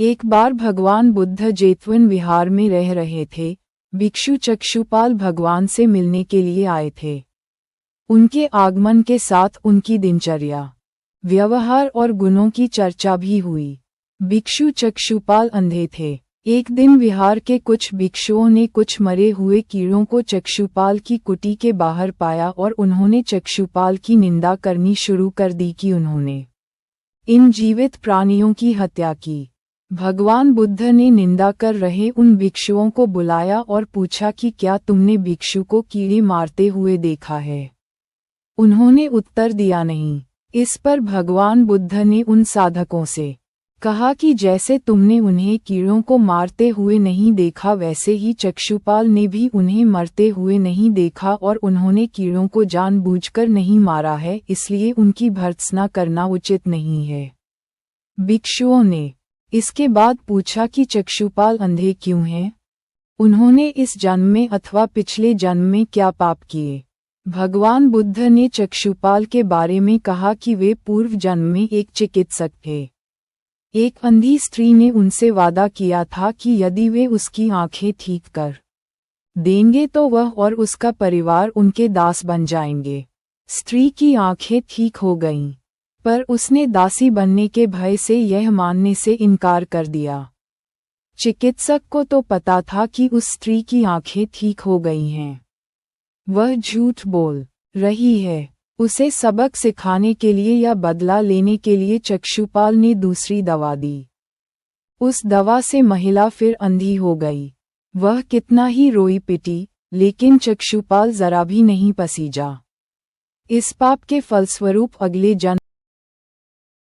एक बार भगवान बुद्ध जेतवन विहार में रह रहे थे। भिक्षु चक्षुपाल भगवान से मिलने के लिए आए थे। उनके आगमन के साथ उनकी दिनचर्या, व्यवहार और गुणों की चर्चा भी हुई। भिक्षु चक्षुपाल अंधे थे। एक दिन विहार के कुछ भिक्षुओं ने कुछ मरे हुए कीड़ों को चक्षुपाल की कुटी के बाहर पाया और उन्होंने चक्षुपाल की निंदा करनी शुरू कर दी कि उन्होंने इन जीवित प्राणियों की हत्या की। भगवान बुद्ध ने निंदा कर रहे उन भिक्षुओं को बुलाया और पूछा कि क्या तुमने भिक्षु को कीड़े मारते हुए देखा है? उन्होंने उत्तर दिया नहीं। इस पर भगवान बुद्ध ने उन साधकों से कहा कि जैसे तुमने उन्हें कीड़ों को मारते हुए नहीं देखा, वैसे ही चक्षुपाल ने भी उन्हें मरते हुए नहीं देखा और उन्होंने कीड़ों को जानबूझकर नहीं मारा है, इसलिए उनकी भर्त्सना करना उचित नहीं है। भिक्षुओं ने इसके बाद पूछा कि चक्षुपाल अंधे क्यों हैं? उन्होंने इस जन्म में अथवा पिछले जन्म में क्या पाप किए? भगवान बुद्ध ने चक्षुपाल के बारे में कहा कि वे पूर्व जन्म में एक चिकित्सक थे। एक अंधी स्त्री ने उनसे वादा किया था कि यदि वे उसकी आंखें ठीक कर देंगे तो वह और उसका परिवार उनके दास बन जाएंगे। स्त्री की आंखें ठीक हो गईं, पर उसने दासी बनने के भय से यह मानने से इनकार कर दिया। चिकित्सक को तो पता था कि उस स्त्री की आंखें ठीक हो गई हैं। वह झूठ बोल रही है। उसे सबक सिखाने के लिए या बदला लेने के लिए चक्षुपाल ने दूसरी दवा दी। उस दवा से महिला फिर अंधी हो गई। वह कितना ही रोई पिटी, लेकिन चक्षुपाल जरा भी नहीं पसीजा। इस पाप के फलस्वरूप अगले जन्म